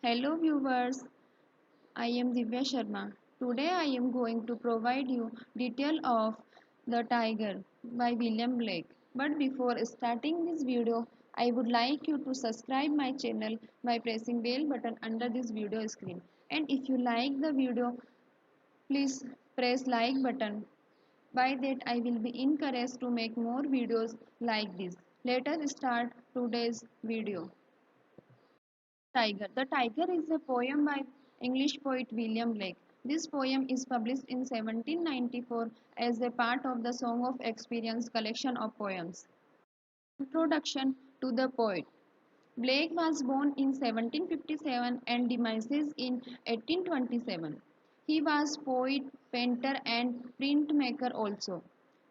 Hello viewers, I am Divya Sharma. Today I am going to provide you detail of The Tiger by William Blake. But before starting this video, I would like you to subscribe my channel by pressing bell button under this video screen. And if you like the video, please press like button. By that I will be encouraged to make more videos like this. Let us start today's video. Tiger. The Tiger is a poem by English poet William Blake. This poem is published in 1794 as a part of the Song of Experience collection of poems. Introduction to the poet. Blake was born in 1757 and demises in 1827. He was poet, painter and printmaker also.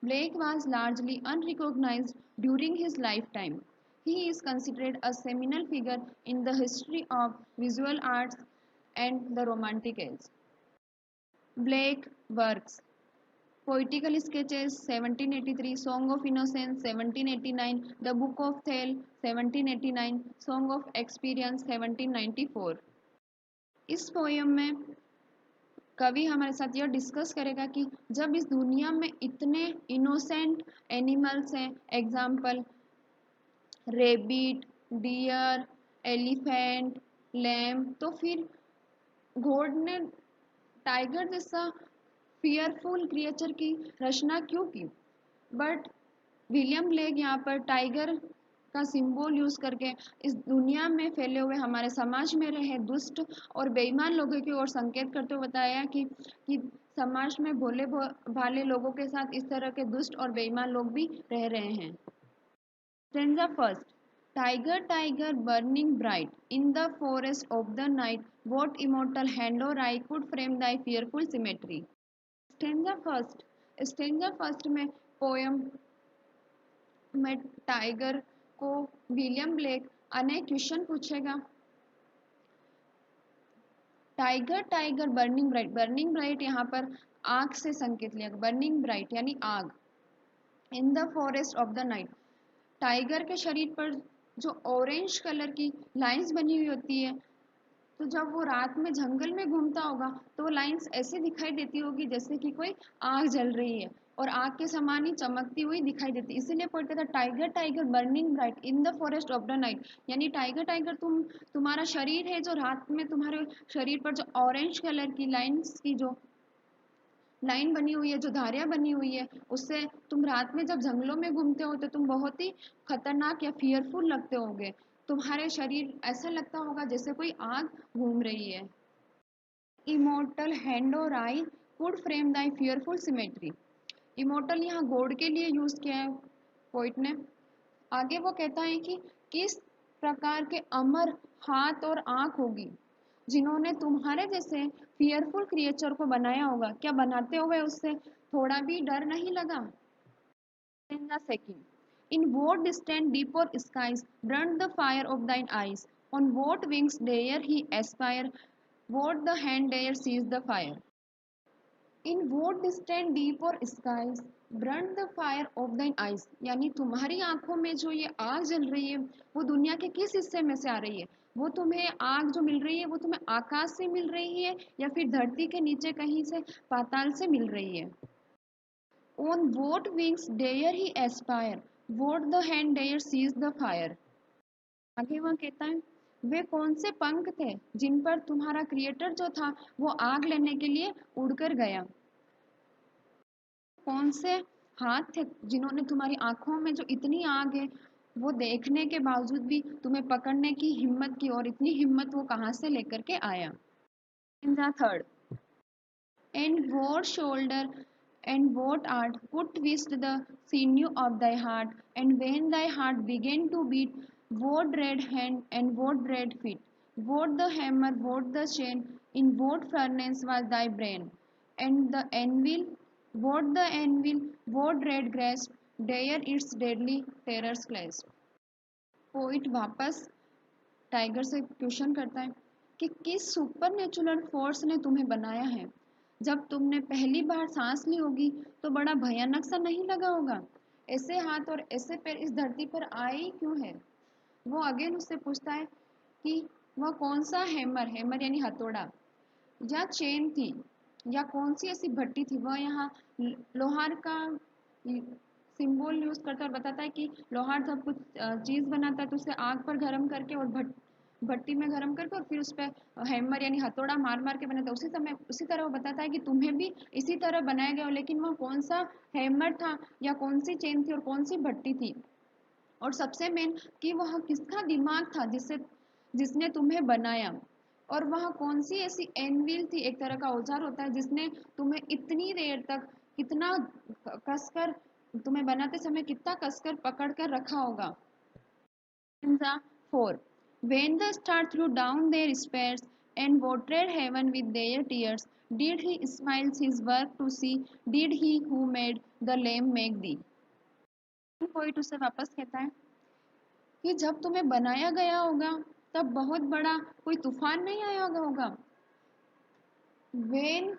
Blake was largely unrecognized during his lifetime. He is considered a seminal figure in the history of visual arts and the Romantic Age. Blake works. Poetical Sketches 1783, Song of Innocence 1789, The Book of Thel 1789, Song of Experience 1794। इस poem में कवि हमारे साथ यह discuss करेगा कि जब इस दुनिया में इतने इनोसेंट एनिमल्स हैं, example rabbit, deer, elephant, lamb, तो फिर गॉड ने टाइगर जैसा फियरफुल क्रिएचर की रचना क्यों की। बट विलियम ब्लेक यहाँ पर टाइगर का सिंबल यूज करके इस दुनिया में फैले हुए हमारे समाज में रहे दुष्ट और बेईमान लोगों की ओर संकेत करते हुए बताया कि समाज में भोले भाले लोगों के साथ इस तरह के दुष्ट और बेईमान लोग भी रह रहे हैं। Stanza first. Tiger, tiger, burning bright, in the forest of the night, what immortal hand or eye could frame thy fearful symmetry? Stanza first. Stanza first में पोयम में टाइगर को विलियम ब्लेक अनेक क्वेश्चन पूछेगा। Tiger tiger burning bright यहाँ पर आग से संकेत लिया, बर्निंग ब्राइट यानी आग। In the forest of the night, tiger के शरीर पर जो ऑरेंज कलर की लाइंस बनी हुई होती है, तो जब वो रात में जंगल में घूमता होगा तो वो लाइंस ऐसे दिखाई देती होगी जैसे कि कोई आग जल रही है और आग के समान ही चमकती हुई दिखाई देती। इसीलिए पढ़ते थे tiger tiger burning bright in the forest of the night, यानी टाइगर टाइगर तुम्हारा शरीर है जो रात में तुम्हारे शरीर पर जो ऑरेंज कलर की लाइंस की जो लाइन बनी हुई है, जो धारियाँ बनी हुई है, उससे तुम रात में जब जंगलों में घूमते हो तो तुम बहुत ही खतरनाक या फियरफुल लगते होगे। तुम्हारे शरीर ऐसा लगता होगा जैसे कोई आग घूम रही है। इमोर्टल हैंड और I could frame Dai fearful symmetry. Immortal यहाँ गॉड के लिए यूज किया है पोइट ने। आगे वो कहता है कि किस प्रकार के अमर हाथ और आंख होगी जिन्होंने तुम्हारे जैसे फियरफुल क्रिएचर को बनाया होगा। क्या बनाते हुए उससे थोड़ा भी डर नहीं लगा। In the second, in what distant deeper skies burned the fire of thine eyes? On what wings dare he aspire? What the hand dare seize the fire? In what distant deep or skies burnt the fire of thine eyes, यानी तुम्हारी आंखों में जो ये आग जल रही है वो दुनिया के किस हिस्से में से आ रही है। वो तुम्हें आग जो मिल रही है वो तुम्हें आकाश से मिल रही है या फिर धरती के नीचे कहीं से पाताल से मिल रही है। On what wings dare he aspire, what the hand dare seize the fire. आगे वह कहता है वे कौन से पंख थे जिन पर तुम्हारा क्रिएटर जो था वो आग लेने के लिए उड़कर गया। कौन से हाथ थे जिन्होंने तुम्हारी आंखों में जो इतनी आग है वो देखने के बावजूद भी तुम्हें पकड़ने की हिम्मत की, और इतनी हिम्मत वो कहाँ से लेकर के आया। In the third, and what shoulder and what art could twist the sinew of thy heart, and when thy heart began to beat, what dread hand and what dread feet, what the hammer, what the chain, in what furnace was thy brain, and the anvil, what dread grasp, dare its deadly terrors clasp। Poet वापस tiger से question करता है कि किस super natural force ने तुम्हें बनाया है। जब तुमने पहली बार सांस ली होगी तो बड़ा भयानक सा नहीं लगा होगा। ऐसे हाथ और ऐसे पैर इस धरती पर आए ही क्यों है। वो अगेन उससे पूछता है कि वह कौन सा हैमर, हैमर यानी हथौड़ा, या चेन थी, या कौन सी ऐसी भट्टी थी। वह यहाँ लोहार का सिंबल यूज करता है और बताता है कि लोहार जब कुछ चीज बनाता है तो उसे आग पर गर्म करके और भट्टी में गर्म करके और फिर उस पर हैमर यानी हथौड़ा मार मार के बनाता है। उसी तरह वो बताता है कि तुम्हें भी इसी तरह बनाया गया हो, लेकिन वह कौन सा हैमर था, या कौन सी चेन थी, और कौन सी भट्टी थी, और सबसे मेन कि वह किसका दिमाग था जिसने तुम्हें बनाया। और वह कौन सी ऐसी एनविल थी, एक तरह का औजार होता है जिसने तुम्हें इतनी देर तक कितना कसकर, तुम्हें बनाते समय कितना कसकर पकड़ कर रखा होगा। Stanza 4. When the stars threw down their spears and watered heaven with their tears, did he smile his work to see? Did he who made the lame make thee? Poet उसे वापस कहता है कि जब तुम्हें बनाया गया होगा तब बहुत बड़ा कोई तूफान नहीं आया होगा। When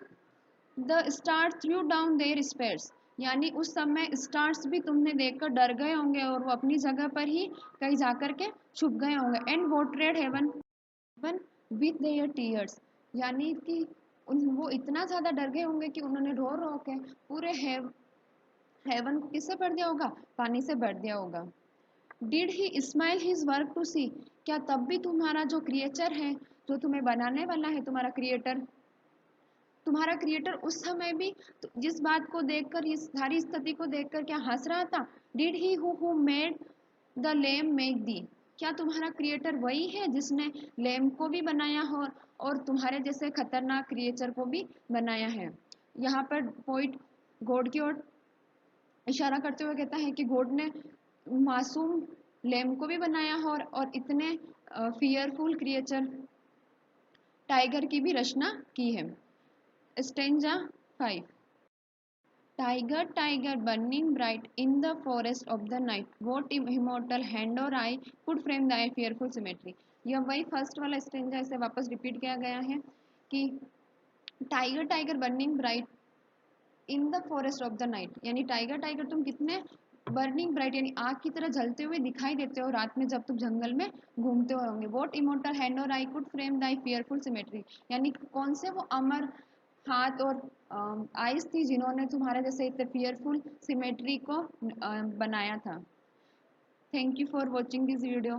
the stars threw down their spears, यानी उस समय स्टार्स भी तुमने देखकर डर गए होंगे और वो अपनी जगह पर ही कहीं जाकर के छुप गए होंगे। And watered heaven one with their tears, यानी कि वो इतना ज़्यादा डर गए होंगे कि उन्होंने रो रो के पूरे हेवन को किससे भर दिया होगा, पानी से भर दिया होगा। Did he smile his work to see, क्या तब भी तुम्हारा जो क्रिएचर है, जो तुम्हें बनाने वाला है, तुम्हारा क्रिएटर उस समय भी जिस बात को देखकर, इस सारी स्थिति को देखकर क्या हंस रहा था। Did he who made the lame make the, क्या तुम्हारा क्रिएटर वही है जिसने लेम को भी बनाया हो और तुम्हारे जैसे खतरनाक क्रिएचर को भी बनाया है। यहाँ पर पोइट गॉड की ओर इशारा करते हुए कहता है कि गॉड ने मासूम लेम को भी बनाया हो और इतने फियरफुल क्रिएचर टाइगर की भी रचना की है। Stanza 5. Tiger, tiger, burning bright in the forest of the night, what immortal hand or eye could frame thy fearful symmetry? यह वही फर्स्ट वाला स्टेंजा इसे वापस रिपीट किया गया है कि tiger tiger burning bright in the forest of the night, यानी टाइगर टाइगर तुम कितने बर्निंग ब्राइट यानी आग की तरह जलते हुए दिखाई देते हो रात में जब तुम जंगल में घूमते होंगे। वॉट इमोर्टल हैंड और I could frame Dai fearful symmetry, यानी कौन से वो अमर हाथ और आइज थी जिन्होंने तुम्हारे जैसे इतने फियरफुल सिमेट्री को बनाया था। Thank you for watching this video.